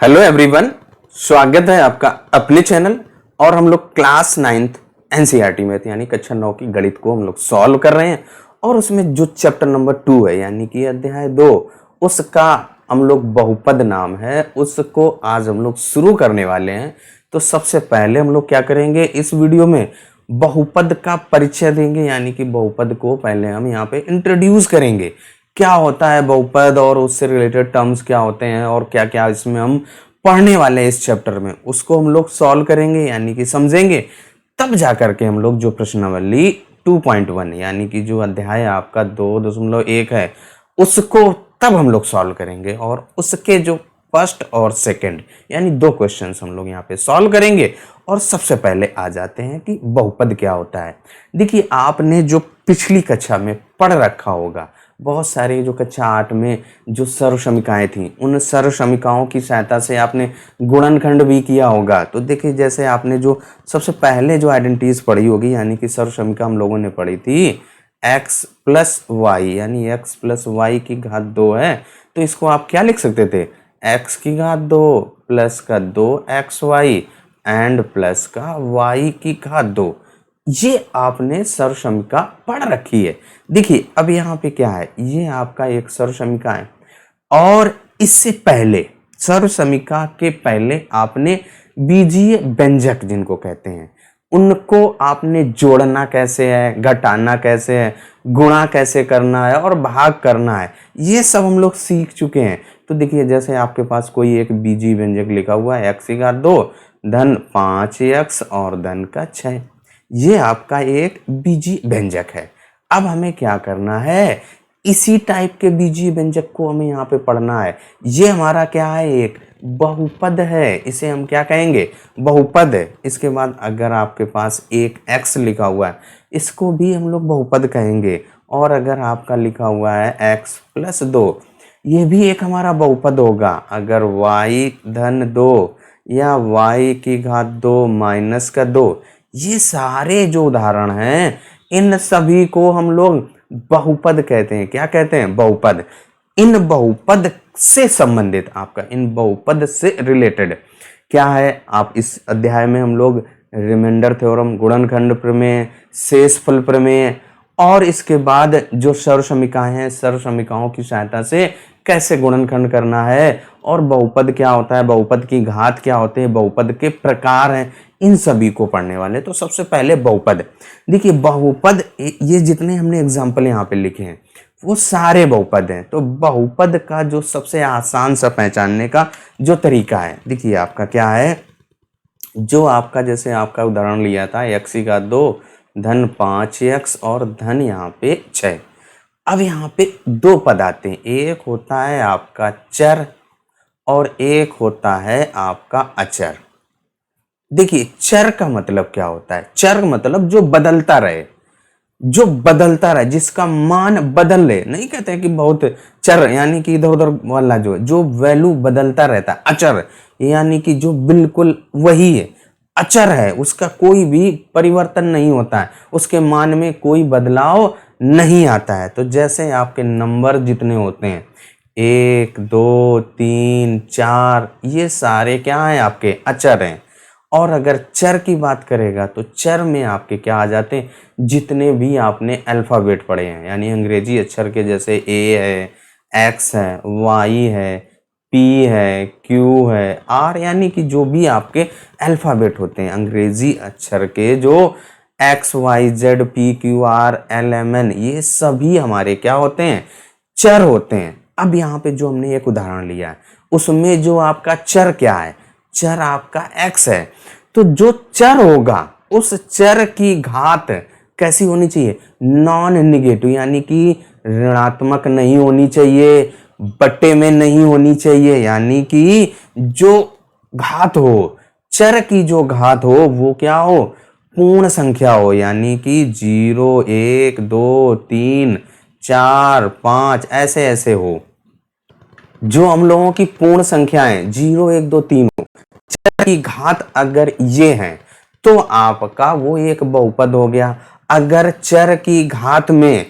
Hello everyone, स्वागत है आपका अपने चैनल। और हम लोग क्लास 9th एनसीईआरटी में थे, यानी कक्षा 9 की गणित को हम लोग सॉल्व कर रहे हैं। और उसमें जो चैप्टर नंबर 2 है यानी कि अध्याय 2, उसका हम लोग बहुपद नाम है, उसको आज हम लोग शुरू करने वाले हैं। तो सबसे पहले हम लोग क्या करेंगे, इस वीडियो में बहुपद का परिचय देंगे, यानी कि बहुपद को पहले हम यहाँ पे इंट्रोड्यूस करेंगे। क्या होता है बहुपद और उससे रिलेटेड टर्म्स क्या होते हैं और क्या क्या इसमें हम पढ़ने वाले हैं इस चैप्टर में, उसको हम लोग सॉल्व करेंगे यानी कि समझेंगे। तब जा करके हम लोग जो प्रश्नावली 2.1 यानी कि जो अध्याय आपका 2.1 है उसको तब हम लोग सॉल्व करेंगे। और उसके जो फर्स्ट और सेकंड यानी 2 क्वेश्चंस हम लोग यहाँ पे सॉल्व करेंगे। और सबसे पहले आ जाते हैं कि बहुपद क्या होता है। देखिए, आपने जो पिछली कक्षा में पढ़ रखा होगा, बहुत सारे जो कक्षा 8 में जो सर्वसमीकाएं थी, उन सर्वसमीकाओं की सहायता से आपने गुणनखंड भी किया होगा। तो देखिए, जैसे आपने जो सबसे पहले जो आइडेंटिटीज पढ़ी होगी, यानी कि सर्वसमीका हम लोगों ने पढ़ी थी x प्लस वाई, यानी x प्लस वाई की घात 2 है। तो इसको आप क्या लिख सकते थे, x की घात 2 प्लस का 2xy एंड प्लस का y की घात 2। ये आपने सर्वसमीका पढ़ रखी है। देखिए, अब यहाँ पे क्या है, ये आपका एक सर्वसमीका है। और इससे पहले सर्वसमीका के पहले आपने बीजीय व्यंजक जिनको कहते हैं, उनको आपने जोड़ना कैसे है, घटाना कैसे है, गुणा कैसे करना है और भाग करना है, ये सब हम लोग सीख चुके हैं। तो देखिए, जैसे आपके पास कोई एक बीजीय व्यंजक लिखा हुआ है x की घात 2 धन 5x और धन का 6, ये आपका एक बीजीय व्यंजक है। अब हमें क्या करना है, इसी टाइप के बीजीय व्यंजक को हमें यहाँ पे पढ़ना है। ये हमारा क्या है, एक बहुपद है, इसे हम क्या कहेंगे, बहुपद है। इसके बाद अगर आपके पास एक x लिखा हुआ है, इसको भी हम लोग बहुपद कहेंगे। और अगर आपका लिखा हुआ है x प्लस 2, ये भी एक हमारा बहुपद होगा। अगर y धन 2 या y की घात 2 माइनस का 2, ये सारे जो उदाहरण हैं, इन सभी को हम लोग बहुपद कहते हैं। क्या कहते हैं, बहुपद। इन बहुपद से संबंधित, आपका इन बहुपद से रिलेटेड क्या है, आप इस अध्याय में हम लोग रिमाइंडर थ्योरम, गुणनखंड प्रमेय, शेषफल प्रमेय और इसके बाद जो सर्वसमीकाएं हैं, सर्वसमीकाओं की सहायता से कैसे गुणनखंड करना है और बहुपद क्या होता है, बहुपद की घात क्या होते हैं, बहुपद के प्रकार हैं, इन सभी को पढ़ने वाले। तो सबसे पहले बहुपद। देखिए, बहुपद, ये जितने हमने एग्जाम्पल यहाँ पे लिखे हैं वो सारे बहुपद हैं। तो बहुपद का जो सबसे आसान सा पहचानने का जो तरीका है, देखिए आपका क्या है, जो आपका जैसे आपका उदाहरण लिया था x की घात 2 धन 5x और धन यहाँ पे 6। अब यहाँ पे 2 पद आते हैं, एक होता है आपका चर और एक होता है आपका अचर। देखिए, चर का मतलब क्या होता है, चर मतलब जो बदलता रहे, जो बदलता रहे, जिसका मान बदल ले। नहीं कहते हैं कि बहुत चर यानी कि इधर उधर वाला जो वैल्यू बदलता रहता है। अचर यानी कि जो बिल्कुल वही है, अचर है, उसका कोई भी परिवर्तन नहीं होता है, उसके मान में कोई बदलाव नहीं आता है। तो जैसे आपके नंबर जितने होते हैं 1 2 3 4, ये सारे क्या हैं, आपके अचर हैं। और अगर चर की बात करेगा तो चर में आपके क्या आ जाते हैं, जितने भी आपने अल्फाबेट पढ़े हैं, यानी अंग्रेजी अक्षर के जैसे A है, X है, Y है, P है, Q है, R, यानी कि जो भी आपके अल्फाबेट होते हैं अंग्रेजी अक्षर के, जो X Y Z P Q R L M N, ये सभी हमारे क्या होते हैं, चर होते हैं। अब यहाँ पे जो हमने एक उदाहरण लिया है, उसमें जो आपका चर क्या है, चर आपका x है। तो जो चर होगा उस चर की घात कैसी होनी चाहिए, नॉन निगेटिव, यानी कि ऋणात्मक नहीं होनी चाहिए, बट्टे में नहीं होनी चाहिए, यानी कि जो घात हो, चर की जो घात हो वो क्या हो, पूर्ण संख्या हो, यानी कि 0 1 2 3 4 5 ऐसे ऐसे हो। जो हम लोगों की पूर्ण संख्याएं 0 1 2 3 हो, चर की घात अगर ये है तो आपका वो एक बहुपद हो गया। अगर चर की घात में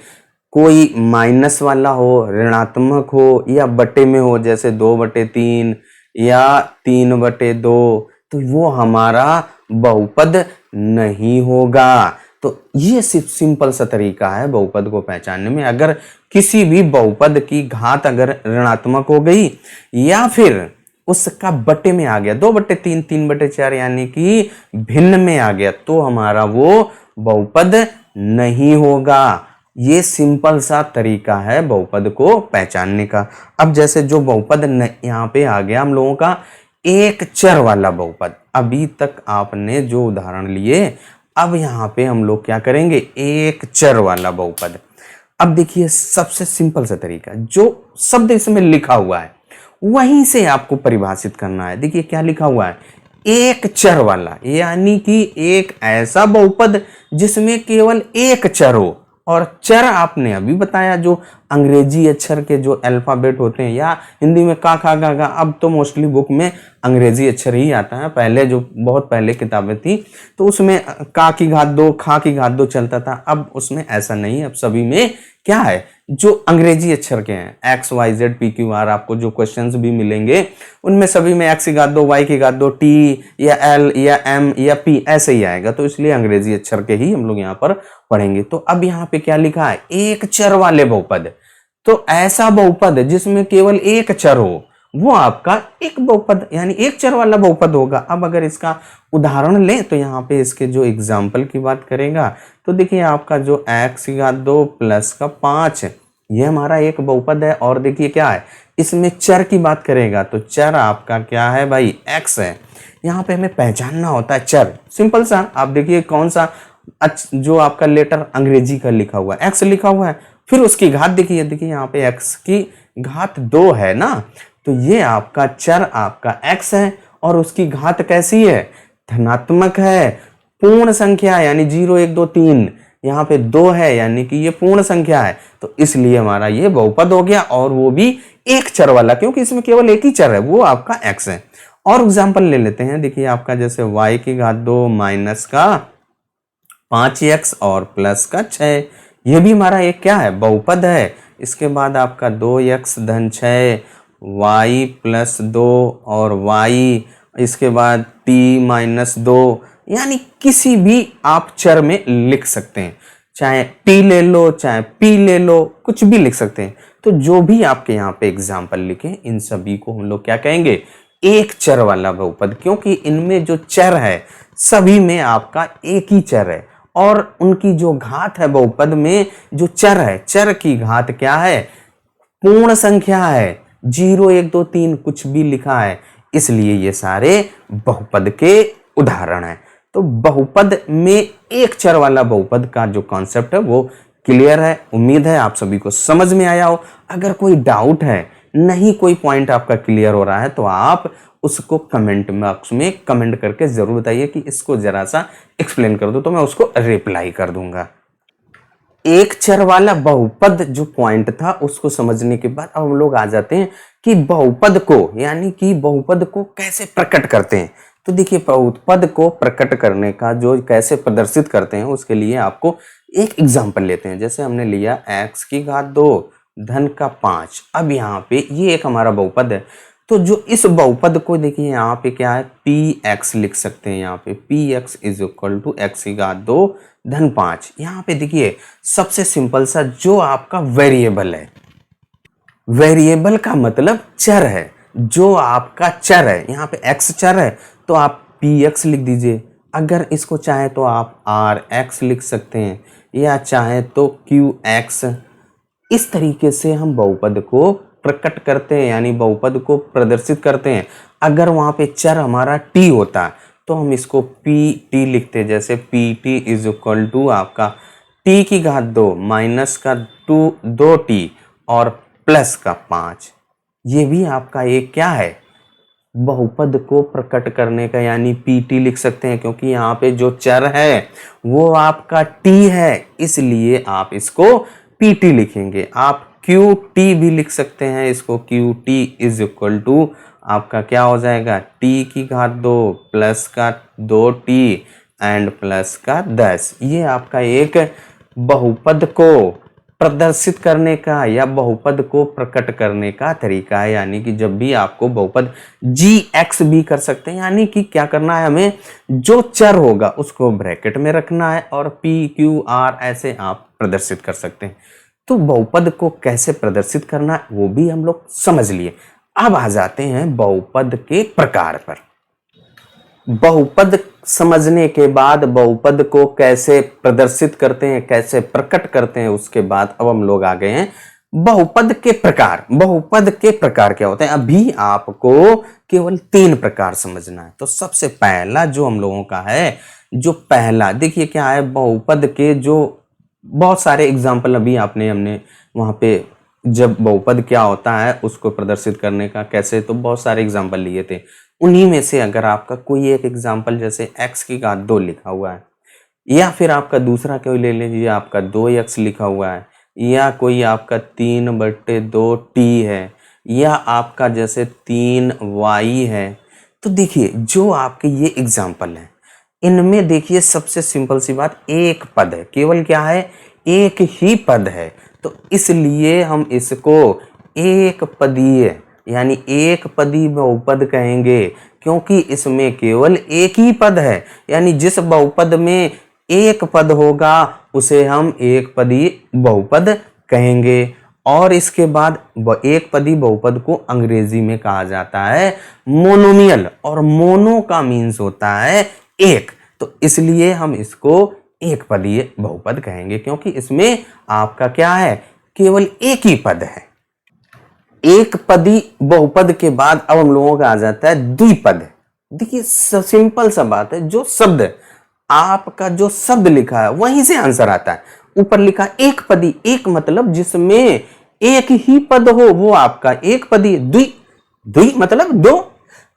कोई माइनस वाला हो, ऋणात्मक हो या बटे में हो, जैसे 2/3 या 3/2, तो वो हमारा बहुपद नहीं होगा। तो ये सिर्फ सिंपल सा तरीका है बहुपद को पहचानने में। अगर किसी भी बहुपद की घात अगर ऋणात्मक हो गई या फिर उसका बटे में आ गया, 2/3, 3/4 यानी कि भिन्न में आ गया, तो हमारा वो बहुपद नहीं होगा। ये सिंपल सा तरीका है बहुपद को पहचानने का। अब जैसे जो बहुपद यहाँ पे आ गया हम लोगों का एक चर वाला बहुपद, अभी तक आपने जो उदाहरण लिए, अब यहाँ पे हम लोग क्या करेंगे, एक चर वाला बहुपद। अब देखिए सबसे सिंपल सा तरीका, जो शब्द इसमें लिखा हुआ है वहीं से आपको परिभाषित करना है। देखिए क्या लिखा हुआ है, एक चर वाला, यानी कि एक ऐसा बहुपद जिसमें केवल एक चर हो। और चर आपने अभी बताया जो अंग्रेजी अक्षर के जो अल्फाबेट होते हैं, या हिंदी में का खा गा गा, अब तो मोस्टली बुक में अंग्रेजी अक्षर ही आता है। पहले जो बहुत पहले किताबें थी तो उसमें का की घात 2, खा की घात 2 चलता था। अब उसमें ऐसा नहीं है, अब सभी में क्या है, जो अंग्रेजी अक्षर के हैं, X Y Z P Q R, आपको जो क्वेश्चंस भी मिलेंगे उनमें सभी में एक्स की घात 2, वाई की घात 2, टी या एल या एम या पी ऐसे ही आएगा। तो इसलिए अंग्रेजी अक्षर के ही हम लोग यहाँ पर पढ़ेंगे। तो अब यहाँ पे क्या लिखा है, एक चर वाले बहुपद। तो ऐसा बहुपद जिसमें केवल एक चर हो वो आपका एक बहुपद यानी एक चर वाला बहुपद होगा। अब अगर इसका उदाहरण लें तो यहाँ पे इसके जो एग्जाम्पल की बात करेगा तो देखिए आपका जो एक्स की घात 2 प्लस का 5, ये हमारा एक बहुपद है। और देखिए क्या है, इसमें चर की बात करेगा तो चर आपका क्या है भाई, एक्स है। यहाँ पे हमें पहचानना होता है चर, सिंपल सा। आप देखिए कौन सा जो आपका लेटर अंग्रेजी का लिखा हुआ है, एक्स लिखा हुआ है, फिर उसकी घात देखिए, देखिए यहाँ पे एक्स की घात 2 है ना, तो ये आपका चर आपका एक्स है और उसकी घात कैसी है, धनात्मक है, पूर्ण संख्या यानी 0 1 2 3, यहाँ पे 2 है यानी कि ये पूर्ण संख्या है। तो इसलिए हमारा ये बहुपद हो गया, और वो भी एक चर वाला, क्योंकि इसमें केवल एक ही चर है, वो आपका एक्स है। और एग्जाम्पल ले लेते हैं, देखिए आपका जैसे y की घात 2 माइनस का 5x और प्लस का 6, ये भी हमारा एक क्या है, बहुपद है। इसके बाद आपका 2x धन 6, y प्लस 2 और y, इसके बाद t माइनस 2, यानी किसी भी आप चर में लिख सकते हैं, चाहे t ले लो चाहे p ले लो, कुछ भी लिख सकते हैं। तो जो भी आपके यहाँ पे एग्जाम्पल लिखे इन सभी को हम लोग क्या कहेंगे, एक चर वाला बहुपद, क्योंकि इनमें जो चर है सभी में आपका एक ही चर है, और उनकी जो घात है बहुपद में जो चर है, चर की घात क्या है, पूर्ण संख्या है, 0 1 2 3 कुछ भी लिखा है, इसलिए ये सारे बहुपद के उदाहरण हैं। तो बहुपद में एक चर वाला बहुपद का जो कॉन्सेप्ट है वो क्लियर है। उम्मीद है आप सभी को समझ में आया हो। अगर कोई डाउट है, नहीं कोई पॉइंट आपका क्लियर हो रहा है, तो आप उसको कमेंट बॉक्स में कमेंट करके जरूर बताइए कि इसको जरा सा एक्सप्लेन कर दो, तो मैं उसको रिप्लाई कर दूंगा। एक चर वाला बहुपद जो पॉइंट था उसको समझने के बाद अब हम लोग आ जाते हैं कि बहुपद को यानी कि बहुपद को कैसे प्रकट करते हैं। तो देखिए बहुपद को प्रकट करने का जो कैसे प्रदर्शित करते हैं उसके लिए आपको एक एग्जांपल लेते हैं। जैसे हमने लिया x की घात 2 धन का 5। अब यहाँ पे ये एक हमारा बहुपद है, तो जो इस बहुपद को देखिए यहाँ पे क्या है, px लिख सकते हैं। यहाँ पे px is equal to x की घात 2 धन 5। यहाँ पे देखिए सबसे सिंपल सा जो आपका वेरिएबल है, वेरिएबल का मतलब चर है, जो आपका चर है, यहाँ पे x चर है तो आप px लिख दीजिए। अगर इसको चाहे तो आप rx लिख सकते हैं या चाहे तो qx। इस तरीके से हम बहुपद को प्रकट करते हैं यानी बहुपद को प्रदर्शित करते हैं। अगर वहां पे चर हमारा t होता तो हम इसको pt लिखते, जैसे pt इज इक्वल टू आपका t की घात 2 माइनस का 2t और प्लस का 5। ये भी आपका एक क्या है, बहुपद को प्रकट करने का यानी pt लिख सकते हैं, क्योंकि यहाँ पे जो चर है वो आपका t है, इसलिए आप इसको pt लिखेंगे। आप qt भी लिख सकते हैं, इसको qt इज इक्वल टू आपका क्या हो जाएगा, t की घात 2 प्लस का 2t एंड प्लस का 10। ये आपका एक बहुपद को प्रदर्शित करने का या बहुपद को प्रकट करने का तरीका है। यानी कि जब भी आपको बहुपद gx भी कर सकते हैं, यानी कि क्या करना है, हमें जो चर होगा उसको ब्रैकेट में रखना है और p q r ऐसे आप प्रदर्शित कर सकते हैं। तो बहुपद को कैसे प्रदर्शित करना है वो भी हम लोग समझ लिए। अब आ जाते हैं बहुपद के प्रकार पर। बहुपद समझने के बाद बहुपद को कैसे प्रदर्शित करते हैं, कैसे प्रकट करते हैं, उसके बाद अब हम लोग आ गए हैं बहुपद के प्रकार। बहुपद के प्रकार क्या होते हैं, अभी आपको केवल 3 प्रकार समझना है। तो सबसे पहला जो हम लोगों का है, जो पहला देखिए क्या है, बहुपद के जो बहुत सारे एग्जाम्पल अभी हमने वहां पे जब बहुपद क्या होता है उसको प्रदर्शित करने का कैसे, तो बहुत सारे एग्जाम्पल लिए थे। उन्हीं में से अगर आपका कोई एक एग्जाम्पल जैसे x की घात 2 लिखा हुआ है, या फिर आपका दूसरा कोई ले लीजिए आपका 2x लिखा हुआ है, या कोई आपका 3/2t है, या आपका जैसे 3y है। तो देखिए जो आपके ये एग्जाम्पल है इनमें देखिए सबसे सिंपल सी बात, एक पद है, केवल क्या है, एक ही पद है। तो इसलिए हम इसको एक पदीय यानी एक पदी बहुपद कहेंगे, क्योंकि इसमें केवल एक ही पद है। यानी जिस बहुपद में एक पद होगा उसे हम एक पदी बहुपद कहेंगे। और इसके बाद एक पदी बहुपद को अंग्रेजी में कहा जाता है मोनोमियल, और मोनो का मीन्स होता है एक। तो इसलिए हम इसको एक पदीय बहुपद कहेंगे, क्योंकि इसमें आपका क्या है, केवल एक ही पद है। एक पदी बहुपद के बाद अब हम लोगों का आ जाता है द्विपद। देखिए सिंपल सा बात है, जो शब्द आपका जो शब्द लिखा है वहीं से आंसर आता है। ऊपर लिखा एक पदी, एक मतलब जिसमें एक ही पद हो वो आपका एक पदी। द्वि मतलब दो।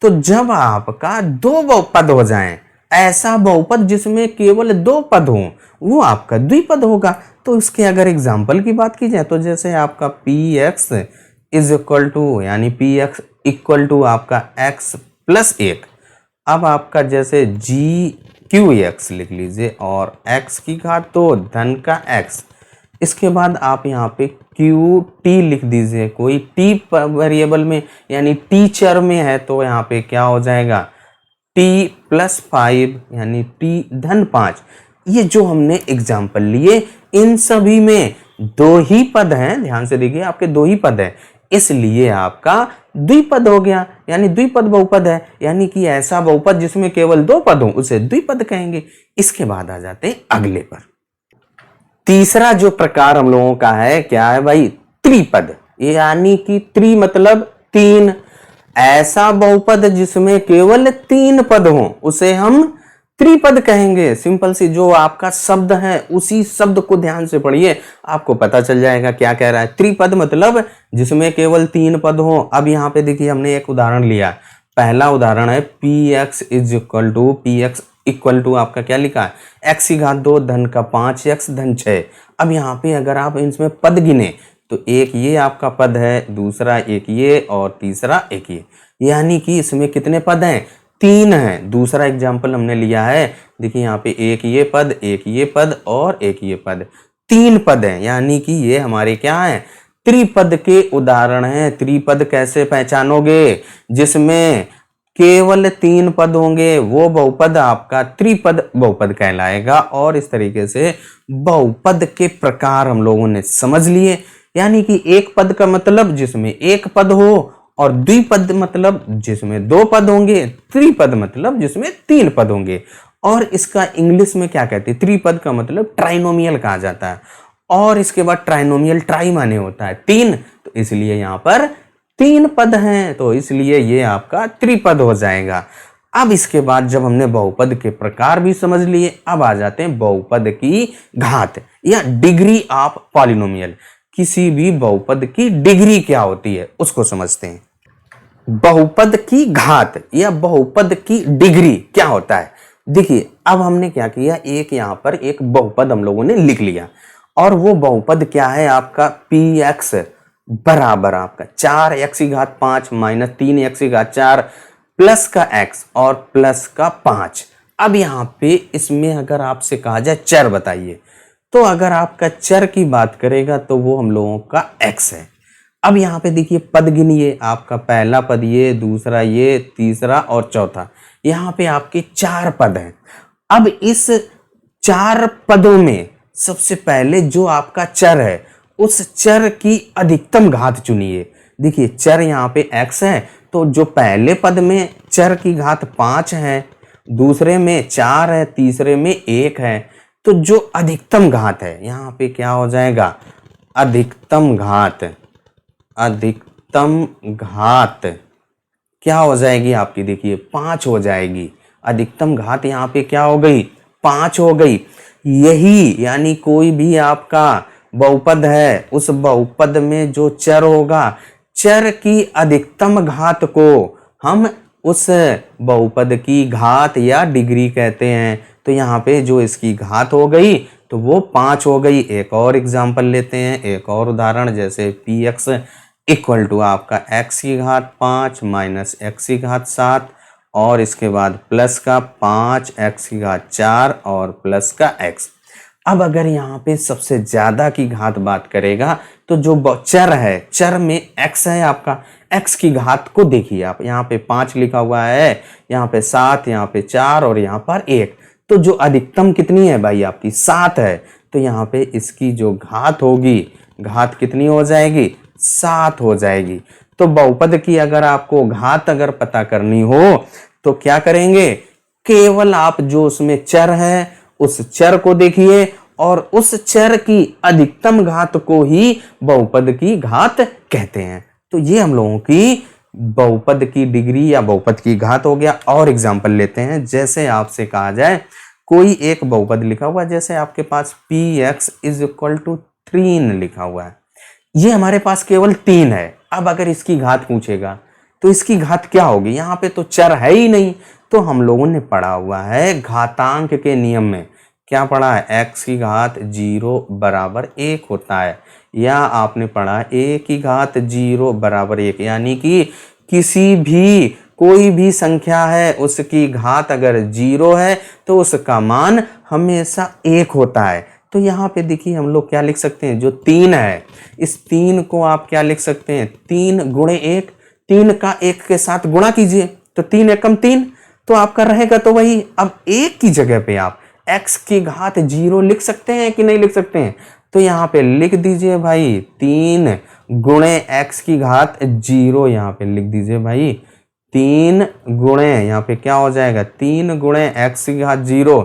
तो जब आपका दो बहुपद हो जाएं, ऐसा बहुपद जिसमें केवल 2 पद हो वो आपका द्विपद होगा। तो इसके अगर एग्जाम्पल की बात की जाए तो जैसे आपका px इज इक्वल टू, यानी px इक्वल टू आपका x प्लस 1। अब आपका जैसे gqx लिख लीजिए और x की घात तो धन का x। इसके बाद आप यहाँ पे qt लिख दीजिए, कोई t वेरिएबल में यानी t चर में है, तो यहाँ पे क्या हो जाएगा t प्लस 5 यानी t धन 5। ये जो हमने एग्जाम्पल लिए इन सभी में 2 ही पद हैं, ध्यान से देखिए आपके 2 ही पद हैं, इसलिए आपका द्विपद हो गया, यानी द्विपद बहुपद है। यानी कि ऐसा बहुपद जिसमें केवल 2 पद हो उसे द्विपद कहेंगे। इसके बाद आ जाते हैं अगले पर। तीसरा जो प्रकार हम लोगों का है क्या है भाई, त्रिपद। यानी कि त्रि मतलब 3, ऐसा बहुपद जिसमें केवल 3 पद हो उसे हम त्रिपद कहेंगे। सिंपल सी जो आपका शब्द है उसी शब्द को ध्यान से पढ़िए, आपको पता चल जाएगा क्या कह रहा है। त्रिपद मतलब जिसमें केवल 3 पद हो। अब यहाँ पे देखिए हमने एक उदाहरण लिया, पहला उदाहरण है px इक्वल टू आपका क्या लिखा है, x की घात 2 धन का 5x धन 6। अब यहाँ पे अगर आप इसमें पद गिने तो एक ये आपका पद है, दूसरा एक ये और तीसरा एक ये, यानी कि इसमें कितने पद हैं, 3 हैं। दूसरा एग्जाम्पल हमने लिया है, देखिए यहाँ पे एक ये पद और एक ये पद, 3 पद हैं। यानी कि ये हमारे क्या है, त्रिपद के उदाहरण हैं। त्रिपद कैसे पहचानोगे, जिसमें केवल 3 पद होंगे वो बहुपद आपका त्रिपद बहुपद कहलाएगा। और इस तरीके से बहुपद के प्रकार हम लोगों ने समझ लिए। यानी कि एक पद का मतलब जिसमें एक पद हो, और द्विपद मतलब जिसमें 2 पद होंगे, त्रिपद मतलब जिसमें 3 पद होंगे। और इसका इंग्लिश में क्या कहते हैं, त्रिपद का मतलब ट्राइनोमियल कहा जाता है। और इसके बाद ट्राइनोमियल ट्राई माने होता है 3, तो इसलिए यहाँ पर 3 पद हैं, तो इसलिए ये आपका त्रिपद हो जाएगा। अब इसके बाद जब हमने बहुपद के प्रकार भी समझ लिए, अब आ जाते हैं बहुपद की घात या डिग्री ऑफ पॉलिनोमियल। किसी भी बहुपद की डिग्री क्या होती है उसको समझते हैं। बहुपद की घात या बहुपद की डिग्री क्या होता है। देखिए अब हमने क्या किया, एक यहाँ पर एक बहुपद हम लोगों ने लिख लिया, और वो बहुपद क्या है आपका px बराबर आपका 4x की घात 5 माइनस 3x की घात 4 प्लस का x और प्लस का 5। अब यहाँ पे इसमें अगर आपसे कहा जाए चर बताइए, तो अगर आपका चर की बात करेगा तो वो हम लोगों का x है। अब यहाँ पे देखिए पद गिनिए, आपका पहला पद ये, दूसरा ये, तीसरा और चौथा, यहाँ पे आपके 4 पद हैं। अब इस 4 पदों में सबसे पहले जो आपका चर है उस चर की अधिकतम घात चुनिए। देखिए चर यहाँ पे x है, तो जो पहले पद में चर की घात 5 है, दूसरे में 4 है, तीसरे में 1 है, तो जो अधिकतम घात है यहाँ पे क्या हो जाएगा, अधिकतम घात, अधिकतम घात क्या हो जाएगी आपकी, देखिए 5 हो जाएगी। अधिकतम घात यहाँ पे क्या हो गई, 5 हो गई। यही यानी कोई भी आपका बहुपद है, उस बहुपद में जो चर होगा, चर की अधिकतम घात को हम उस बहुपद की घात या डिग्री कहते हैं। तो यहाँ पे जो इसकी घात हो गई तो वो 5 हो गई। एक और एग्जाम्पल लेते हैं, एक और उदाहरण, जैसे px इक्वल टू आपका x की घात 5 माइनस x की घात 7 और इसके बाद प्लस का 5x की घात 4 और प्लस का x। अब अगर यहाँ पे सबसे ज्यादा की घात बात करेगा तो जो चर है, चर में x है आपका, x की घात को देखिए आप, यहाँ पे 5 लिखा हुआ है, यहाँ पे 7, यहाँ पे 4 और यहाँ पर 1। तो जो अधिकतम कितनी है भाई आपकी, 7 है। तो यहाँ पे इसकी जो घात होगी, घात कितनी हो जाएगी, 7 हो जाएगी। तो बहुपद की अगर आपको घात अगर पता करनी हो तो क्या करेंगे, केवल आप जो उसमें चर है उस चर को देखिए और उस चर की अधिकतम घात को ही बहुपद की घात कहते हैं। तो ये हम लोगों की बहुपद की डिग्री या बहुपद की घात हो गया। और एग्जांपल लेते हैं, जैसे आपसे कहा जाए कोई एक बहुपद लिखा हुआ है, जैसे आपके पास px इज इक्वल टू 3 लिखा हुआ है, ये हमारे पास केवल 3 है। अब अगर इसकी घात पूछेगा तो इसकी घात क्या होगी, यहाँ पे तो चर है ही नहीं। तो हम लोगों ने पढ़ा हुआ है घातांक के नियम में, क्या पढ़ा है, x की घात 0 बराबर 1 होता है, या आपने पढ़ा a की घात 0 बराबर 1, यानी कि किसी भी कोई भी संख्या है उसकी घात अगर 0 है तो उसका मान हमेशा 1 होता है। तो यहाँ पे देखिए हम लोग क्या लिख सकते हैं, जो 3 है इस 3 को आप क्या लिख सकते हैं, 3 गुणे 1, 3 का 1 के साथ गुणा कीजिए तो 3 एकम 3, तो आपका रहेगा तो वही। अब 1 की जगह पे आप x की घात 0 लिख सकते हैं कि नहीं लिख सकते हैं, तो यहाँ पे लिख दीजिए भाई 3 गुणे x की घात 0, यहाँ पे लिख दीजिए भाई 3 गुणे, यहाँ पे क्या हो जाएगा, 3 गुणे x की घात 0,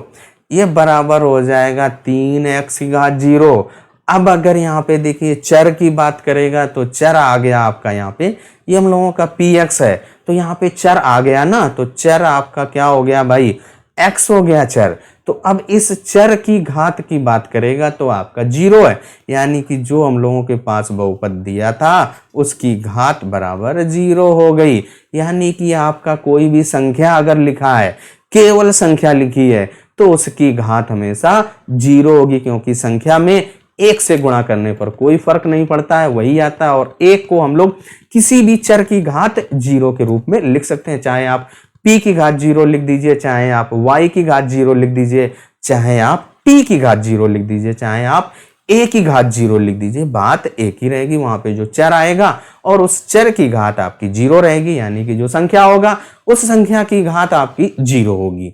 ये बराबर हो जाएगा 3x की घात 0। अब अगर यहाँ पे देखिए चर की बात करेगा तो चर आ गया आपका, यहाँ पे ये हम लोगों का px है, तो यहाँ पे चर आ गया ना, तो चर आपका क्या हो गया भाई, x हो गया चर। तो अब इस चर की घात की बात करेगा तो आपका 0 है, यानी कि जो हम लोगों के पास बहुपद दिया था उसकी घात बराबर 0 हो गई। यानी कि आपका कोई भी संख्या अगर लिखा है, केवल संख्या लिखी है, तो उसकी घात हमेशा 0 होगी, क्योंकि संख्या में 1 से गुणा करने पर कोई फर्क नहीं पड़ता है, वही आता है। और 1 को हम लोग किसी भी चर की घात 0 के रूप में लिख सकते हैं, चाहे आप p की घात 0 लिख दीजिए, चाहे आप y की घात 0 लिख दीजिए, चाहे आप t की घात 0 लिख दीजिए, चाहे आप a की घात 0 लिख दीजिए, बात एक ही रहेगी। वहां पे जो चर आएगा और उस चर की घात आपकी 0 रहेगी, यानी कि जो संख्या होगा उस संख्या की घात आपकी 0 होगी।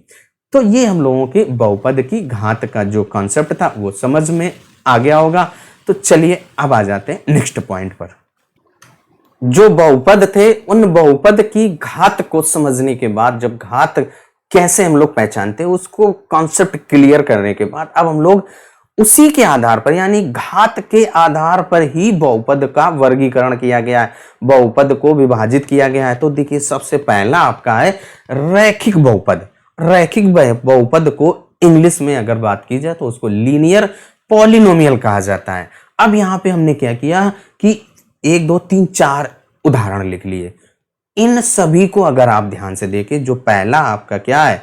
तो ये हम लोगों के बहुपद की घात का जो कॉन्सेप्ट था वो समझ में आ गया होगा। तो चलिए अब आ जाते हैं नेक्स्ट पॉइंट पर। जो बहुपद थे उन बहुपद की घात को समझने के बाद, जब घात कैसे हम लोग पहचानते हैं उसको कॉन्सेप्ट क्लियर करने के बाद, अब हम लोग उसी के आधार पर यानी घात के आधार पर ही बहुपद का वर्गीकरण किया गया है, बहुपद को विभाजित किया गया है। तो देखिए सबसे पहला आपका है रैखिक बहुपद। रैखिक बहुपद को इंग्लिश में अगर बात की जाए तो उसको लीनियर पॉलिनोमियल कहा जाता है। अब यहाँ पे हमने क्या किया कि 1 2 3 4 उदाहरण लिख लिए। इन सभी को अगर आप ध्यान से देखें, जो पहला आपका क्या है,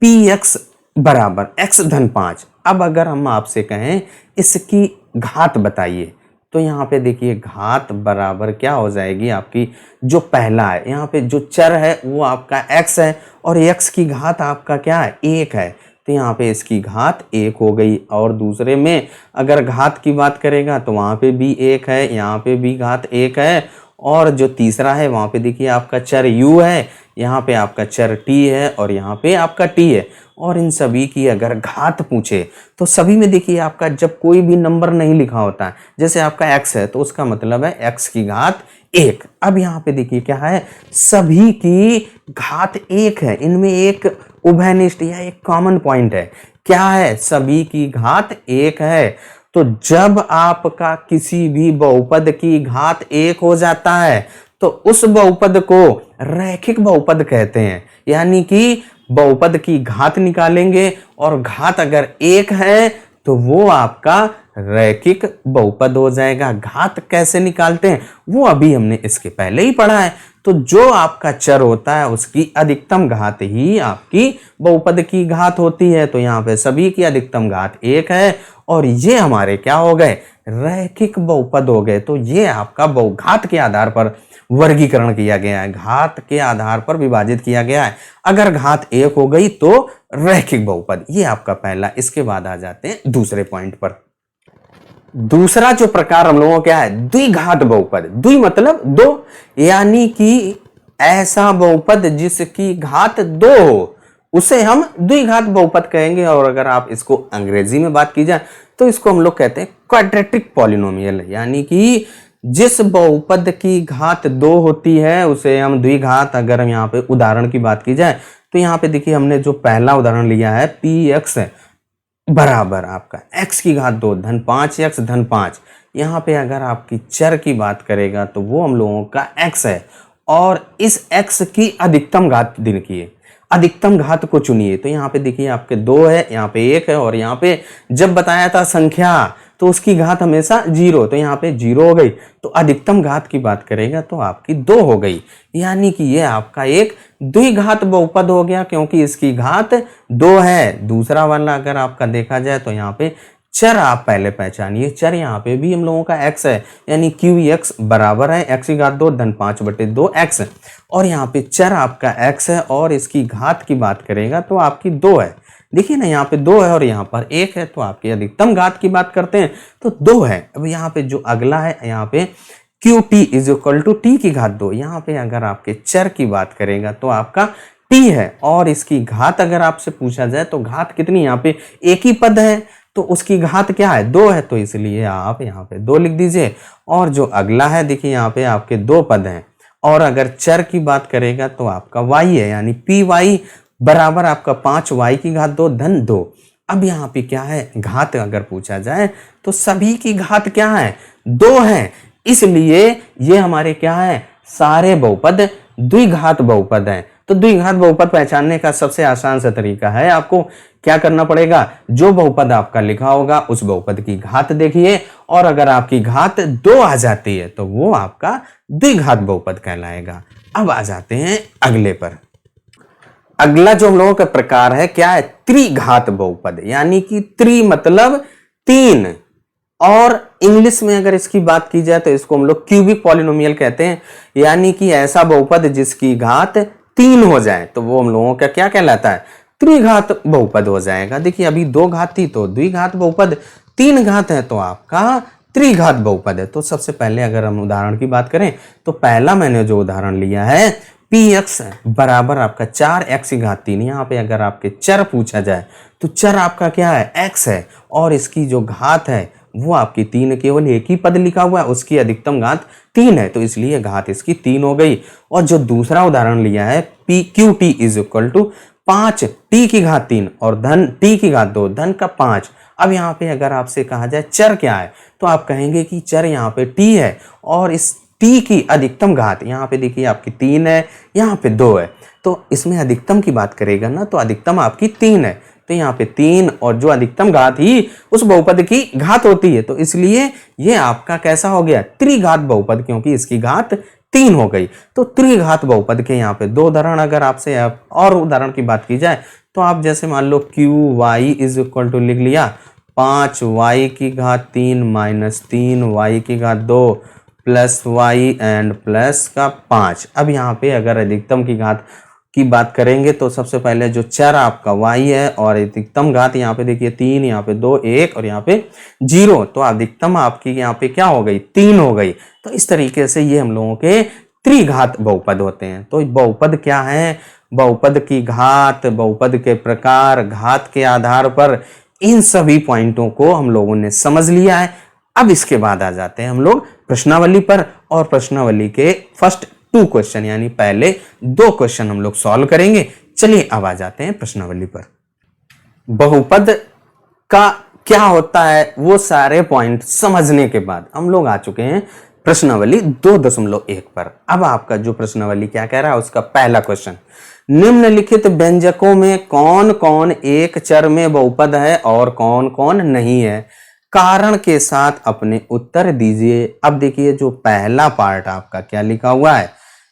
px बराबर x धन 5। अब अगर हम आपसे कहें इसकी घात बताइए, तो यहाँ पे देखिए घात बराबर क्या हो जाएगी आपकी, जो पहला है यहाँ पे जो चर है वो आपका x है और x की घात आपका क्या है, 1 है। तो यहाँ पे इसकी घात 1 हो गई। और दूसरे में अगर घात की बात करेगा तो वहाँ पे भी 1 है, यहाँ पे भी घात 1 है। और जो तीसरा है वहाँ पे देखिए आपका चर u है, यहाँ पे आपका चर t है और यहाँ पे आपका t है। और इन सभी की अगर घात पूछे तो सभी में देखिए आपका जब कोई भी नंबर नहीं लिखा होता है, जैसे आपका x है तो उसका मतलब है x की घात 1। अब यहाँ पे देखिए क्या है, सभी की घात 1 है, इनमें एक उभयनिष्ठ या एक कॉमन पॉइंट है। क्या है, सभी की घात 1 है। तो जब आपका किसी भी बहुपद की घात 1 हो जाता है तो उस बहुपद को रैखिक बहुपद कहते हैं। यानी कि बहुपद की घात निकालेंगे और घात अगर 1 है तो वो आपका रैखिक बहुपद हो जाएगा। घात कैसे निकालते हैं वो अभी हमने इसके पहले ही पढ़ा है। तो जो आपका चर होता है उसकी अधिकतम घात ही आपकी बहुपद की घात होती है। तो यहाँ पे सभी की अधिकतम घात 1 है और ये हमारे क्या हो गए, रैखिक बहुपद हो गए। तो ये आपका बहुघात के आधार पर वर्गीकरण किया गया है, घात के आधार पर विभाजित किया गया है। अगर घात 1 हो गई तो रैखिक बहुपद, ये आपका पहला। इसके बाद आ जाते हैं दूसरे पॉइंट पर। दूसरा जो प्रकार हम लोगों का क्या है, द्विघात बहुपद। द्वि मतलब 2, यानी कि ऐसा बहुपद जिसकी घात 2 हो उसे हम द्विघात बहुपद कहेंगे। और अगर आप इसको अंग्रेजी में बात की जाए तो इसको हम लोग कहते हैं क्वाड्रेटिक पॉलिनोमियल। यानी कि जिस बहुपद की घात 2 होती है उसे हम द्विघात। अगर हम यहाँ पे उदाहरण की बात की जाए तो यहाँ पे देखिए हमने जो पहला उदाहरण लिया है px बराबर आपका x की घात 2 धन 5x धन 5। यहाँ पे अगर आपकी चर की बात करेगा तो वो हम लोगों का x है और इस x की अधिकतम घात लिखिए, अधिकतम घात को चुनिए। तो यहाँ पे देखिए आपके 2 है, यहाँ पे 1 है और यहाँ पे जब बताया था संख्या तो उसकी घात हमेशा 0, तो यहाँ पे 0 हो गई। तो अधिकतम घात की बात करेगा तो आपकी 2 हो गई। यानी कि ये आपका एक द्विघात बहुपद हो गया क्योंकि इसकी घात 2 है। दूसरा वाला अगर आपका देखा जाए तो यहाँ पे चर आप पहले पहचानिए। चर यहाँ पे भी हम लोगों का x है, यानी qx बराबर है x की घात 2 धन 5/2 x। और यहाँ पे चर आपका x है और इसकी घात की बात करेगा तो आपकी 2 है। देखिए ना, यहाँ पे 2 है और यहाँ पर 1 है। तो आपकी अधिकतम घात की बात करते हैं तो 2 है। अब यहाँ पे जो अगला है, यहाँ पे qt is equal to t की घात 2। यहाँ पे अगर आपके चर की बात करेगा तो आपका t है और इसकी घात अगर आपसे पूछा जाए तो घात कितनी, यहाँ पे एक ही पद है तो उसकी घात क्या है, 2 है। तो इसलिए आप यहाँ पे 2 लिख दीजिए। और जो अगला है देखिए यहाँ पे आपके 2 पद हैं और अगर चर की बात करेगा तो आपका y है, यानी py बराबर आपका 5y की घात 2 धन 2। अब यहाँ पे क्या है, घात अगर पूछा जाए तो सभी की घात क्या है, 2 है। इसलिए ये हमारे क्या है, सारे बहुपद द्विघात बहुपद हैं। तो द्विघात बहुपद पहचानने का सबसे आसान सा तरीका है, आपको क्या करना पड़ेगा, जो बहुपद आपका लिखा होगा उस बहुपद की घात देखिए और अगर आपकी घात 2 आ जाती है तो वो आपका द्विघात बहुपद कहलाएगा। अब आ जाते हैं अगले पर। अगला जो हम लोगों का प्रकार है क्या है, त्रिघात बहुपद। यानी कि त्रि मतलब 3 और इंग्लिश में अगर इसकी बात की जाए तो इसको हम लोग क्यूबिक पॉलिनोमियल कहते हैं। यानी कि ऐसा बहुपद जिसकी घात 3 हो जाए तो वो हम लोगों का क्या कहलाता है, त्रिघात बहुपद हो जाएगा। देखिए अभी 2 घात थी तो द्विघात बहुपद, 3 घात है तो आपका त्रिघात बहुपद है। तो सबसे पहले अगर हम उदाहरण की बात करें तो पहला मैंने जो उदाहरण लिया है px बराबर आपका 4x की घात 3। यहाँ पे अगर आपके चर पूछा जाए तो चर आपका क्या है, x है और इसकी जो घात है वो आपकी 3, केवल एक ही पद लिखा हुआ है, उसकी अधिकतम घात 3 है तो इसलिए घात इसकी 3 हो गई। और जो दूसरा उदाहरण लिया है qt is equal to 5t की घात 3 और धन t की घात 2 धन का 5। अब यहाँ पे अगर आपसे कहा जाए चर क्या है तो आप कहेंगे कि चर यहाँ पे t है और इस t की अधिकतम घात, यहाँ पे देखिए आपकी 3 है, यहाँ पे 2 है। तो इसमें अधिकतम की बात करेगा ना तो अधिकतम आपकी 3 है तो यहाँ पे 3 और जो अधिकतम घात ही उस बहुपद की घात होती है तो इसलिए ये आपका कैसा हो गया, त्रिघात बहुपद, क्योंकि इसकी घात 3 हो गई। तो त्रिघात बहुपद के यहाँ पे 2 उदाहरण अगर आपसे और उदाहरण की बात की जाए तो आप जैसे मान लो qy इज इक्वल टू लिख लिया 5y की घात 3 माइनस 3y की घात 2 प्लस y एंड प्लस का 5। अब यहाँ पे अगर अधिकतम की घात की बात करेंगे तो सबसे पहले जो चर आपका y है और अधिकतम घात यहाँ पे देखिए 3, यहाँ पे 2, 1 और यहाँ पे 0, तो अधिकतम आपकी यहाँ पे क्या हो गई 3 हो गई। तो इस तरीके से ये हम लोगों के त्रिघात बहुपद होते हैं। तो बहुपद क्या है, बहुपद की घात, बहुपद के प्रकार, घात के आधार पर, इन सभी पॉइंटों को हम लोगों ने समझ लिया है। अब इसके बाद आ जाते हैं हम लोग प्रश्नावली पर, और प्रश्नावली के फर्स्ट 2 क्वेश्चन यानी पहले 2 क्वेश्चन हम लोग सॉल्व करेंगे। चलिए अब आ जाते हैं प्रश्नावली पर। बहुपद का क्या होता है वो सारे पॉइंट समझने के बाद हम लोग आ चुके हैं प्रश्नावली 2.1 पर। अब आपका जो प्रश्नावली क्या कह रहा है उसका पहला क्वेश्चन, निम्नलिखित व्यंजकों में कौन कौन एक चर में बहुपद है और कौन कौन नहीं है, कारण के साथ अपने उत्तर दीजिए। अब देखिए जो पहला पार्ट आपका क्या लिखा हुआ है,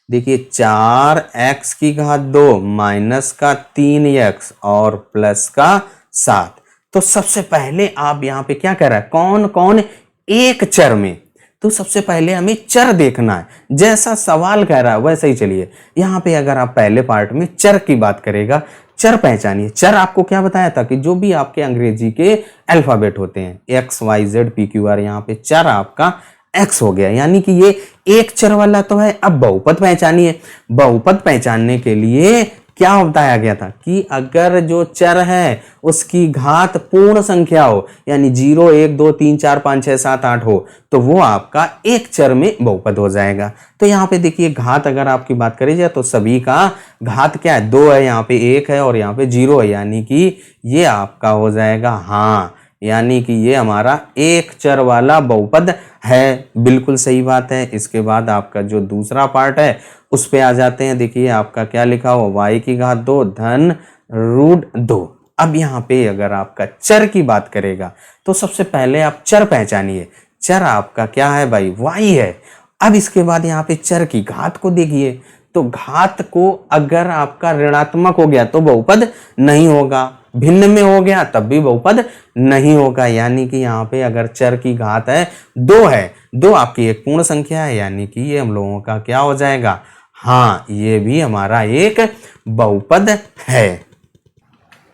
देखिए 4x की घात 2 माइनस का 3x और प्लस का 7। तो सबसे पहले आप यहाँ पे क्या कह रहा है, कौन कौन एक चर में, तो सबसे पहले हमें चर देखना है। जैसा सवाल कह रहा है वैसे ही चलिए। यहाँ पे अगर आप पहले पार्ट में चर की बात करेगा, चर पहचानिए। चर आपको क्या बताया था कि जो भी आपके अंग्रेजी के अल्फाबेट होते हैं X Y Z P Q R, यहाँ पे चर आपका एक्स हो गया, यानी कि ये एक चर वाला तो है। अब बहुपद पहचानिए। बहुपद पहचानने के लिए क्या बताया गया था कि अगर जो चर है उसकी घात पूर्ण संख्या हो, यानी 0 1 2 3 4 5 6 7 8 हो, तो वो आपका एक चर में बहुपद हो जाएगा। तो यहाँ पे देखिए घात अगर आपकी बात करी जाए तो सभी का घात क्या है, 2 है, यहाँ पे 1 है और यहाँ पे 0 है, यानी कि ये आपका हो जाएगा हाँ, यानी कि ये हमारा एक चर वाला बहुपद है। बिल्कुल सही बात है। इसके बाद आपका जो दूसरा पार्ट है उस पे आ जाते हैं। देखिए आपका क्या लिखा हो, y की घात 2 धन रूट 2। अब यहाँ पे अगर आपका चर की बात करेगा तो सबसे पहले आप चर पहचानिए। चर आपका क्या है भाई, y है। अब इसके बाद यहाँ पे चर की घात को देखिए, तो घात को अगर आपका ऋणात्मक हो गया तो बहुपद नहीं होगा, भिन्न में हो गया तब भी बहुपद नहीं होगा। यानी कि यहाँ पे अगर चर की घात है 2 है, 2 आपकी एक पूर्ण संख्या है, यानी कि ये हम लोगों का क्या हो जाएगा, हाँ ये भी हमारा एक बहुपद है।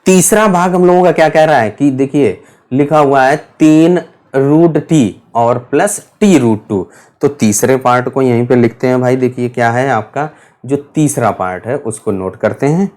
तीसरा भाग हम लोगों का क्या कह रहा है कि देखिए लिखा हुआ है 3 रूट टी और प्लस टी रूट 2। तो तीसरे पार्ट को यहीं पे लिखते हैं भाई। देखिए क्या है आपका जो तीसरा पार्ट है उसको नोट करते हैं।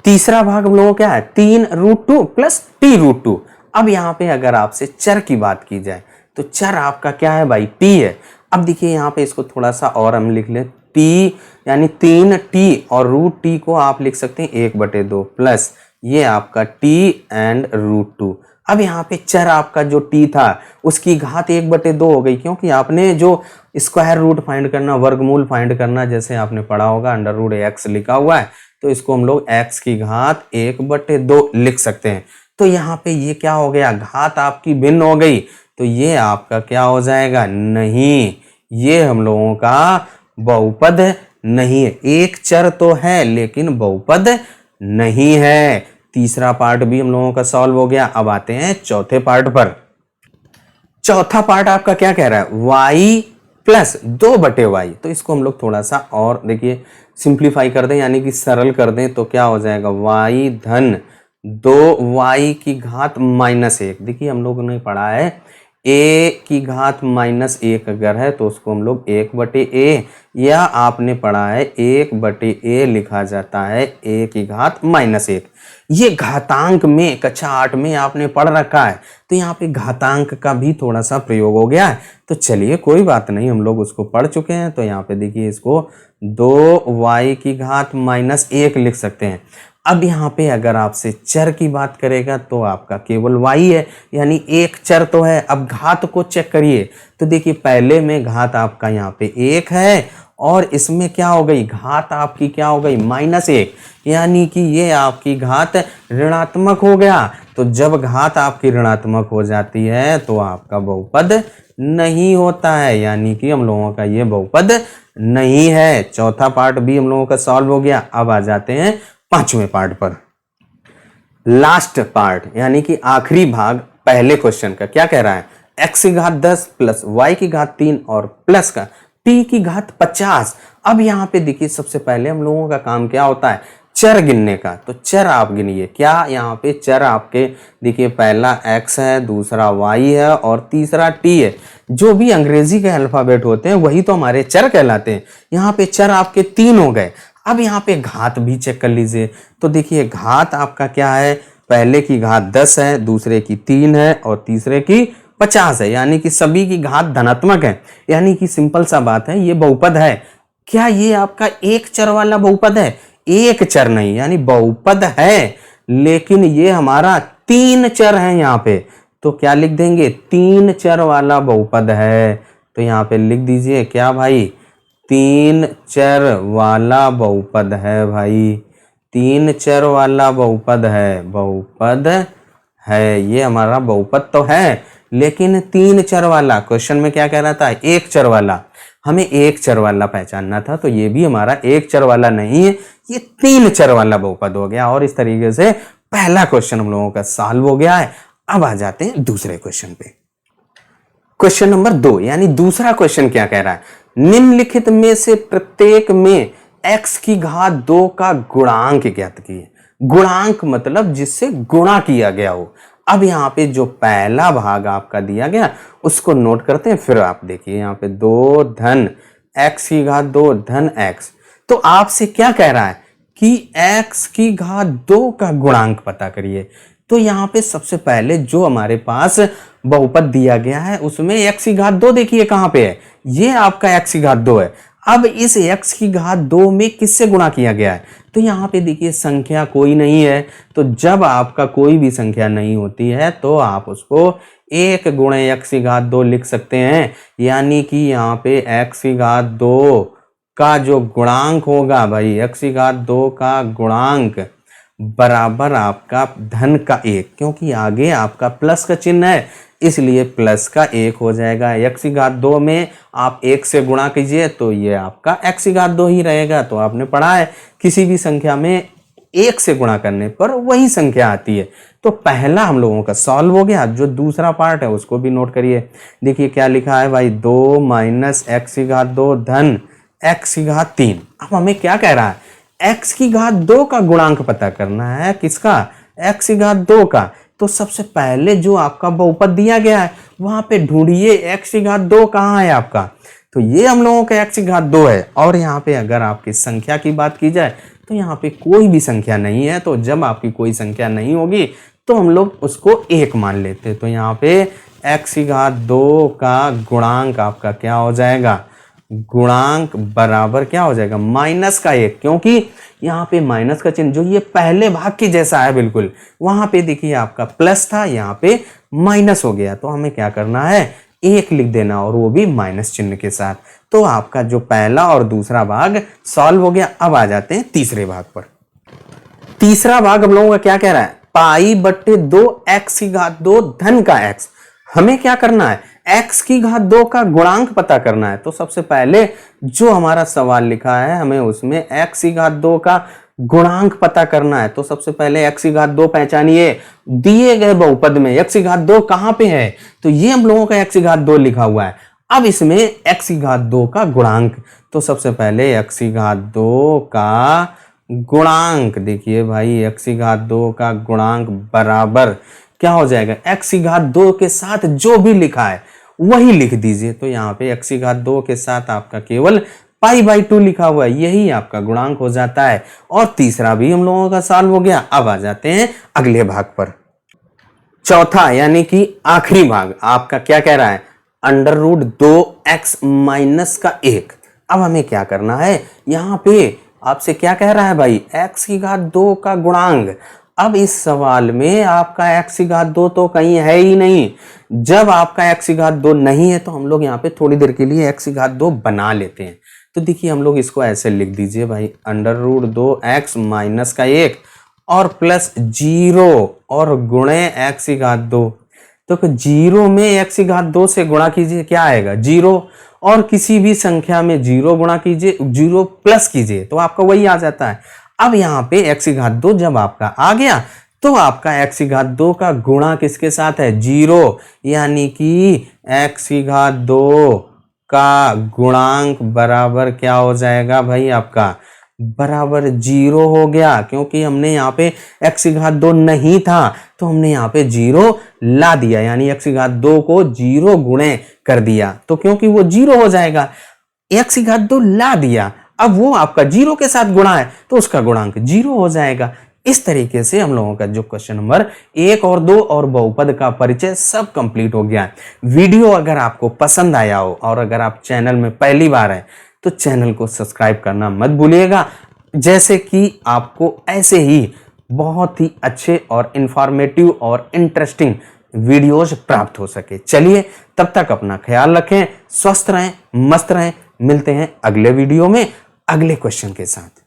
तीसरा भाग हम लोगों क्या है 3 रूट 2 प्लस टी रूट 2। अब यहाँ पे अगर आपसे चर की बात की जाए तो चर आपका क्या है भाई, टी है। अब देखिए यहाँ पे इसको थोड़ा सा और हम लिख लें, टी यानी 3t और रूट टी को आप लिख सकते हैं 1/2 प्लस ये आपका t एंड रूट 2। अब यहाँ पे चर आपका जो t था उसकी घात 1/2 हो गई, क्योंकि आपने जो स्क्वायर रूट फाइंड करना, वर्गमूल फाइंड करना, जैसे आपने पढ़ा होगा अंडर रूट x लिखा हुआ है, तो इसको हम लोग x की घात 1/2 लिख सकते हैं। तो यहाँ पे ये क्या हो गया, घात आपकी भिन्न हो गई, तो ये आपका क्या हो जाएगा, नहीं, ये हम लोगों का बहुपद नहीं है। एक चर तो है लेकिन बहुपद नहीं है। तीसरा पार्ट भी हम लोगों का सॉल्व हो गया। अब आते हैं चौथे पार्ट पर। चौथा पार्ट आपका क्या कह रहा है, y प्लस 2/y। तो इसको हम लोग थोड़ा सा और देखिए सिंप्लीफाई कर दें, यानी कि सरल कर दें, तो क्या हो जाएगा y धन 2y की घात -1। देखिए हम लोगों ने पढ़ा है a की घात -1 अगर है तो उसको हम लोग 1/a, या आपने पढ़ा है 1/a लिखा जाता है a की घात -1। ये घातांक में कक्षा 8 में आपने पढ़ रखा है, तो यहाँ पे घातांक का भी थोड़ा सा प्रयोग हो गया है। तो चलिए कोई बात नहीं, हम लोग उसको पढ़ चुके हैं। तो यहाँ पे देखिए इसको 2y की घात -1 लिख सकते हैं। अब यहाँ पे अगर आपसे चर की बात करेगा तो आपका केवल y है, यानी एक चर तो है। अब घात को चेक करिए, तो देखिए पहले में घात आपका यहाँ पे 1 है और इसमें क्या हो गई, घात आपकी क्या हो गई, -1, यानी कि ये आपकी घात ऋणात्मक हो गया। तो जब घात आपकी ऋणात्मक हो जाती है तो आपका बहुपद नहीं होता है, यानी कि हम लोगों का ये बहुपद नहीं है। चौथा पार्ट भी हम लोगों का सॉल्व हो गया। अब आ जाते हैं पांचवें पार्ट पर। लास्ट पार्ट यानी कि आखिरी भाग पहले क्वेश्चन का क्या कह रहा है, x की घात 10 प्लस y की घात 3 और प्लस का t की घात 50। अब यहाँ पे देखिए सबसे पहले हम लोगों का काम क्या होता है, चर गिनने का। तो चर आप गिनिए, क्या यहाँ पे चर आपके देखिए पहला x है, दूसरा y है और तीसरा t है। जो भी अंग्रेजी के अल्फाबेट होते हैं वही तो हमारे चर कहलाते हैं। यहाँ पे चर आपके 3 हो गए। अब यहाँ पे घात भी चेक कर लीजिए। तो देखिए घात आपका क्या है, पहले की घात 10 है, दूसरे की 3 है और तीसरे की 50 है, यानी कि सभी की घात धनात्मक है। यानी कि सिंपल सा बात है, ये बहुपद है। क्या ये आपका एक चर वाला बहुपद है? एक चर नहीं, यानी बहुपद है, लेकिन ये हमारा 3 चर है यहाँ पे। तो क्या लिख देंगे, 3 चर वाला बहुपद है। तो यहाँ पे लिख दीजिए क्या भाई, 3 चर वाला बहुपद है भाई, 3 चर वाला बहुपद है, बहुपद है। ये हमारा बहुपद तो है, लेकिन 3 चर वाला। क्वेश्चन में क्या कह रहा था, एक चर वाला। हमें एक चर वाला पहचानना था, तो ये भी हमारा एक चर वाला नहीं है, ये 3 चर वाला बहुपद हो गया। और इस तरीके से पहला क्वेश्चन हम लोगों का सॉल्व हो गया है। अब आ जाते हैं दूसरे क्वेश्चन पे। क्वेश्चन नंबर 2, यानी दूसरा क्वेश्चन क्या कह रहा है, निम्नलिखित में से प्रत्येक में x की घात 2 का गुणांक ज्ञात कीजिए। गुणांक मतलब जिससे गुणा किया गया हो। अब यहाँ पे जो पहला भाग आपका दिया गया उसको नोट करते हैं, फिर आप देखिए यहाँ पे 2 धन x की घात 2 धन x। तो आपसे क्या कह रहा है कि x की घात 2 का गुणांक पता करिए। तो यहाँ पे सबसे पहले जो हमारे पास बहुपद दिया गया है उसमें x की घात 2 देखिए कहाँ पे है, ये आपका x की घात 2 है। अब इस x की घात 2 में किससे गुणा किया गया है, तो यहाँ पे देखिए संख्या कोई नहीं है। तो जब आपका कोई भी संख्या नहीं होती है तो आप उसको 1 गुणे x की घात 2 लिख सकते हैं। यानी कि यहाँ पे x की घात 2 का जो गुणांक होगा भाई, x की घात 2 का गुणांक बराबर आपका धन का 1, क्योंकि आगे आपका प्लस का चिन्ह है इसलिए प्लस का 1 हो जाएगा। x की घात 2 में आप 1 से गुणा कीजिए तो ये आपका x की घात 2 ही रहेगा। तो आपने पढ़ा है किसी भी संख्या में 1 से गुणा करने पर वही संख्या आती है। तो पहला हम लोगों का सॉल्व हो गया। जो दूसरा पार्ट है उसको भी नोट करिए। देखिए क्या लिखा है भाई, 2 माइनस x की घात 2 धन x की घात 3। अब हमें क्या कह रहा है, x की घात 2 का गुणांक पता करना है। किसका, x की घात 2 का। तो सबसे पहले जो आपका बहुपद दिया गया है वहां पे ढूंढिए x की घात 2 कहाँ है आपका। तो ये हम लोगों का x की घात 2 है। और यहाँ पे अगर आपकी संख्या की बात की जाए तो यहाँ पे कोई भी संख्या नहीं है। तो जब आपकी कोई संख्या नहीं होगी तो हम लोग उसको 1 मान लेते हैं। तो यहाँ पे x की घात 2 का गुणांक आपका क्या हो जाएगा, गुणांक बराबर क्या हो जाएगा, माइनस का 1। क्योंकि यहाँ पे माइनस का चिन्ह जो ये पहले भाग के जैसा है बिल्कुल, वहां पे देखिए आपका प्लस था, यहाँ पे माइनस हो गया। तो हमें क्या करना है, 1 लिख देना और वो भी माइनस चिन्ह के साथ। तो आपका जो पहला और दूसरा भाग सॉल्व हो गया। अब आ जाते हैं तीसरे भाग पर। तीसरा भाग हम लोगों का क्या कह रहा है, पाई बट्टे 2 x की घात 2 धन का x। हमें क्या करना है, x की घात 2 का गुणांक पता करना है। तो सबसे पहले जो हमारा सवाल लिखा है हमें उसमें x की घात 2 का गुणांक पता करना है। तो सबसे पहले x की घात 2 पहचानिए। दिए गए बहुपद में x की घात 2 कहां पे है, तो ये हम लोगों का x की घात 2 लिखा हुआ है। अब इसमें x की घात 2 का गुणांक, तो सबसे पहले x की घात 2 का गुणांक देखिए भाई, x की घात 2 का गुणांक बराबर क्या हो जाएगा, x की घात 2 के साथ जो भी लिखा है वही लिख दीजिए। तो यहाँ पे x की घात 2 के साथ आपका केवल पाई बाई 2 लिखा हुआ है, यही आपका गुणांक हो जाता है। और तीसरा भी हम लोगों का सॉल्व हो गया। अब आ जाते हैं अगले भाग पर। चौथा यानी कि आखिरी भाग आपका क्या कह रहा है, अंडर रूट 2x माइनस का 1। अब हमें क्या करना है, यहाँ पे आपसे क्या कह रहा है भाई, x की घात 2 का गुणांक। अब इस सवाल में आपका x की घात 2 तो कहीं है ही नहीं। जब आपका x की घात 2 नहीं है तो हम लोग यहाँ पे थोड़ी देर के लिए x की घात 2 बना लेते हैं। तो देखिए हम लोग इसको ऐसे लिख दीजिए भाई, अंडर रूट 2x माइनस का 1 और प्लस 0 और गुणे x की घात 2। तो 0 में x की घात 2 से गुणा कीजिए, क्या आएगा 0, और किसी भी संख्या में 0 गुणा कीजिए, 0 प्लस कीजिए तो आपका वही आ जाता है। अब यहाँ पे x की घात 2 जब आपका आ गया तो आपका x की घात 2 का गुणा किसके साथ है, 0, यानी कि x की घात 2 का गुणांक बराबर क्या हो जाएगा भाई, आपका बराबर 0 हो गया, क्योंकि हमने यहाँ पे x की घात 2 नहीं था तो हमने यहाँ पे 0 ला दिया, यानी x की घात 2 को 0 गुणे कर दिया, तो क्योंकि वो 0 हो जाएगा, x की घात 2 ला दिया, अब वो आपका 0 के साथ गुणा है तो उसका गुणांक 0 हो जाएगा। इस तरीके से हम लोगों का जो क्वेश्चन नंबर 1 और 2 और बहुपद का परिचय सब कंप्लीट हो गया है। वीडियो अगर आपको पसंद आया हो और अगर आप चैनल में पहली बार हैं तो चैनल को सब्सक्राइब करना मत भूलिएगा, जैसे कि आपको ऐसे ही बहुत ही अच्छे और इंफॉर्मेटिव और इंटरेस्टिंग वीडियोज प्राप्त हो सके। चलिए तब तक अपना ख्याल रखें, स्वस्थ रहें, मस्त रहें, मिलते हैं अगले वीडियो में अगले क्वेश्चन के साथ।